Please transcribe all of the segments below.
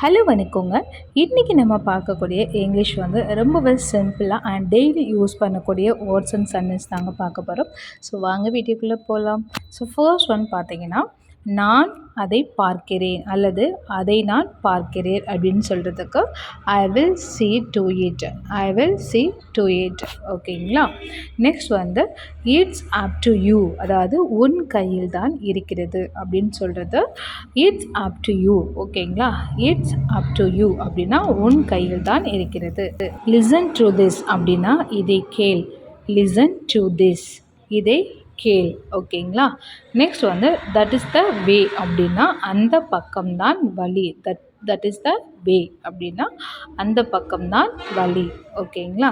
Hello வணக்கங்க. இன்றைக்கி நம்ம பார்க்கக்கூடிய இங்கிலீஷ் வந்து ரொம்பவே சிம்பிளாக அண்ட் டெய்லி யூஸ் பண்ணக்கூடிய வேர்ட்ஸ் அண்ட் சென்டென்ஸ் தாங்க பார்க்க போகிறோம். ஸோ வாங்க வீடியோக்குள்ளே போகலாம். ஸோ ஃபர்ஸ்ட் ஒன் பார்த்தீங்கன்னா, நான் அதை பார்க்கிறேன் அல்லது அதை நான் பார்க்கிறேன் அப்படின்னு சொல்கிறதுக்கு I will see to it, I will see to it. ஓகேங்களா. நெக்ஸ்ட் வந்து இட்ஸ் அப் டு யூ, அதாவது உன் கையில் தான் இருக்கிறது அப்படின்னு சொல்கிறது இட்ஸ் அப் டு யூ. ஓகேங்களா. இட்ஸ் அப் டு யூ அப்படின்னா உன் கையில் தான் இருக்கிறது. லிசன் டு திஸ் அப்படின்னா இதை கேள். லிசன் டு திஸ், இதை கேள். ஓகேங்களா. நெக்ஸ்ட் வந்து தட் இஸ் த வே அப்படின்னா அந்த பக்கம்தான் வழி. தட் இஸ் த வே அப்படின்னா அந்த பக்கம்தான் வழி. ஓகேங்களா.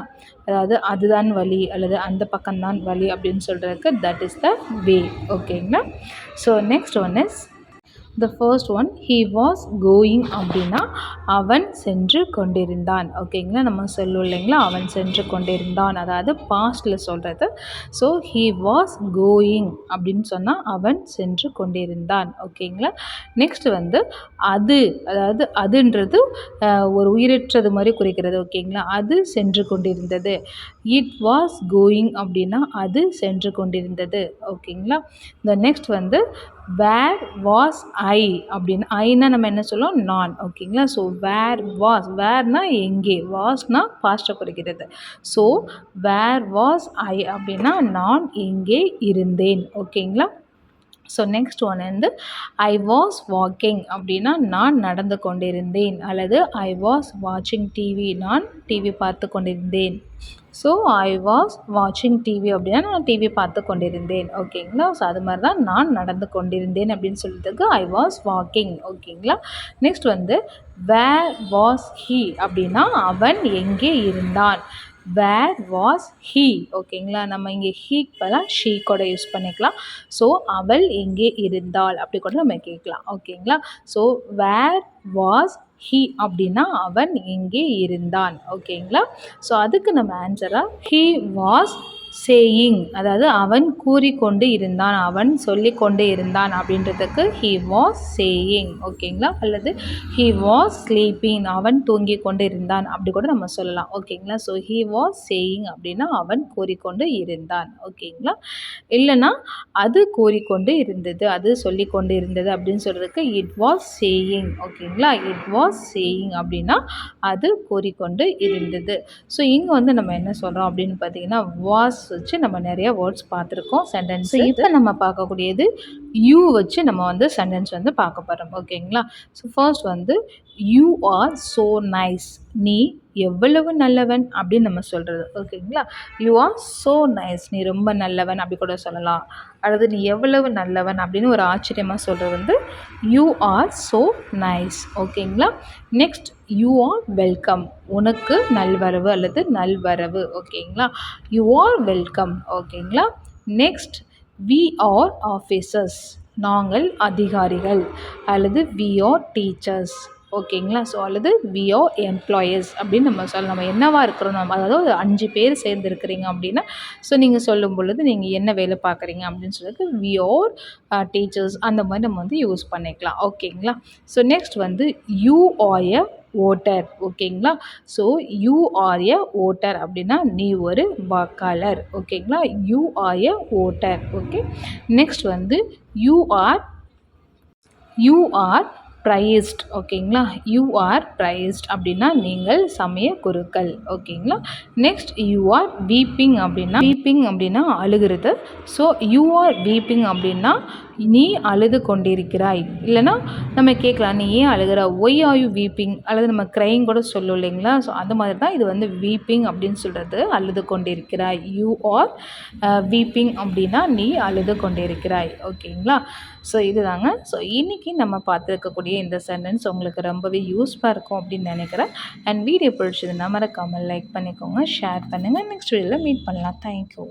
அதாவது அதுதான் வழி அல்லது அந்த பக்கம்தான் வழி அப்படின்னு சொல்கிறதுக்கு தட் இஸ் த வே. ஓகேங்களா. So next one is the first one, he was going அப்படின்னா அவன் சென்று கொண்டிருந்தான். ஓகேங்களா. நம்ம சொல்லுவோம் இல்லைங்களா, அவன் சென்று கொண்டிருந்தான், அதாவது பாஸ்டில் சொல்கிறது. ஸோ he was going அப்படின்னு சொன்னால் அவன் சென்று கொண்டிருந்தான். ஓகேங்களா. நெக்ஸ்ட் வந்து அது, அதாவது அதுன்றது ஒரு உயிரற்றது மாதிரி குறிக்கிறது. ஓகேங்களா. அது சென்று கொண்டிருந்தது. இட் வாஸ் கோயிங் அப்படின்னா அது சென்று கொண்டிருந்தது. ஓகேங்களா. இந்த நெக்ஸ்ட் வந்து வேர் வாஸ் ஐ அப்படின்னு, ஐனா நம்ம என்ன சொல்லுவோம், நான். ஓகேங்களா. ஸோ வேர் வாஸ், வேர்னா எங்கே, வாஸ்னா பாஸ்ட்டை குறிக்கிறது. ஸோ வேர் வாஸ் ஐ அப்படின்னா நான் எங்கே இருந்தேன். ஓகேங்களா. ஸோ நெக்ஸ்ட் ஒன் வந்து ஐ வாஸ் வாக்கிங் அப்படின்னா நான் நடந்து கொண்டிருந்தேன் அல்லது ஐ வாஸ் வாட்சிங் டிவி, நான் டிவி பார்த்து கொண்டிருந்தேன். ஸோ ஐ வாஸ் வாட்சிங் டிவி அப்படின்னா நான் டிவி பார்த்து கொண்டிருந்தேன். ஓகேங்களா. ஸோ அது மாதிரி தான் நான் நடந்து கொண்டிருந்தேன் அப்படின்னு சொல்கிறதுக்கு ஐ வாஸ் வாக்கிங். ஓகேங்களா. நெக்ஸ்ட் வந்து வேர் வாஸ் ஹீ அப்படின்னா அவன் எங்கே இருந்தான். Where was he. ஓகேங்களா. நம்ம இங்கே ஹீக்கு பதிலாக ஷீ கூட யூஸ் பண்ணிக்கலாம். ஸோ அவள் எங்கே இருந்தாள் அப்படி கூட நம்ம கேட்கலாம். ஓகேங்களா. ஸோ வேர் வாஸ் ஹீ அப்படின்னா அவன் எங்கே இருந்தான். ஓகேங்களா. ஸோ அதுக்கு நம்ம ஆன்சராக ஹீ வாஸ் சேயிங், அதாவது அவன் கூறிக்கொண்டு இருந்தான், அவன் சொல்லிக்கொண்டு இருந்தான் அப்படின்றதுக்கு ஹீ வாஸ் சேயிங். ஓகேங்களா. அல்லது ஹீ வாஸ் ஸ்லீப்பிங், அவன் தூங்கி கொண்டு இருந்தான் அப்படி கூட நம்ம சொல்லலாம். ஓகேங்களா. ஸோ ஹீ வாஸ் சேயிங் அப்படின்னா அவன் கூறிக்கொண்டு இருந்தான். ஓகேங்களா. இல்லைன்னா அது கூறிக்கொண்டு இருந்தது, அது சொல்லிக்கொண்டு இருந்தது அப்படின்னு சொல்கிறதுக்கு இட் வாஸ் சேயிங். ஓகேங்களா. இட் வாஸ் சேயிங் அப்படின்னா அது கூறிக்கொண்டு இருந்தது. ஸோ இங்கே வந்து நம்ம என்ன சொல்கிறோம் அப்படின்னு பார்த்தீங்கன்னா, வாஸ் வச்சு நம்ம நிறைய வேர்ட்ஸ் பார்த்துருக்கோம் சென்டென்ஸ். இப்போ நம்ம பார்க்கக்கூடியது யூ வச்சு நம்ம வந்து சென்டென்ஸ் வந்து பார்க்க போகிறோம். ஓகேங்களா. ஸோ ஃபர்ஸ்ட் வந்து யூ ஆர் ஸோ நைஸ், நீ எவ்வளவு நல்லவன் அப்படின்னு நம்ம சொல்கிறது. ஓகேங்களா. யூ ஆர் ஸோ நைஸ், நீ ரொம்ப நல்லவன் அப்படி கூட சொல்லலாம். அல்லது நீ எவ்வளவு நல்லவன் அப்படின்னு ஒரு ஆச்சரியமாக சொல்கிறது வந்து யூ ஆர் ஸோ நைஸ். ஓகேங்களா. நெக்ஸ்ட் யூ ஆர் வெல்கம், உனக்கு நல்வரவு அல்லது நல்வரவு. ஓகேங்களா. You are welcome. ஓகேங்களா. நெக்ஸ்ட் வி ஆர் ஆஃபீஸர்ஸ், நாங்கள் அதிகாரிகள் அல்லது வி ஆர் டீச்சர்ஸ். ஓகேங்களா. ஸோ அல்லது வி ஆர் எம்ப்ளாயீஸ் அப்படின்னு நம்ம சொல்லலாம். நம்ம என்னவா இருக்கிறோம், நம்ம அதாவது ஒரு 5 பேர் சேர்ந்து இருக்கிறீங்க அப்படின்னா ஸோ நீங்கள் சொல்லும் பொழுது நீங்கள் என்ன வேலை பார்க்குறீங்க அப்படின்னு சொல்லிட்டு வி ஆர் டீச்சர்ஸ் அந்த மாதிரி நம்ம வந்து யூஸ் பண்ணிக்கலாம். ஓகேங்களா. ஸோ நெக்ஸ்ட் வந்து யூ ஆர் எ ஓட்டர். ஓகேங்களா. So you are a voter அப்படின்னா நீ ஒரு வாக்காளர். ஓகேங்களா. You are a voter. Okay. Next வந்து யூ ஆர் ப்ரைஸ்ட். ஓகேங்களா. யூ ஆர் ப்ரைஸ்ட் அப்படின்னா நீங்கள் சமய குருக்கள். ஓகேங்களா. நெக்ஸ்ட் யூ ஆர் வீப்பிங் அப்படின்னா அழுகிறது. ஸோ யூ ஆர் வீப்பிங் அப்படின்னா நீ அழுது கொண்டிருக்கிறாய். இல்லைனா நம்ம கேட்கலாம், நீ ஏன் அழுகிற, ஒய் ஆர் யூ வீப்பிங், அல்லது நம்ம க்ரைங் கூட சொல்லுவோம் இல்லைங்களா. ஸோ அந்த மாதிரி தான் இது வந்து வீப்பிங் அப்படின்னு சொல்கிறது, அழுது கொண்டிருக்கிறாய். யூ ஆர் வீப்பிங் அப்படின்னா நீ அழுது கொண்டிருக்கிறாய். ஓகேங்களா. ஸோ இதுதாங்க. ஸோ இன்றைக்கி நம்ம பார்த்துருக்கக்கூடிய இந்த சென்டென்ஸ் உங்களுக்கு ரொம்பவே யூஸ்ஃபுல்லாக இருக்கும் அப்படின்னு நினைக்கிறேன். அண்ட் வீடியோ பிடிச்சதுன்னா மறக்காமல் லைக் பண்ணிக்கோங்க, ஷேர் பண்ணுங்கள். நெக்ஸ்ட் வீடியோவில் மீட் பண்ணலாம். தேங்க்யூ.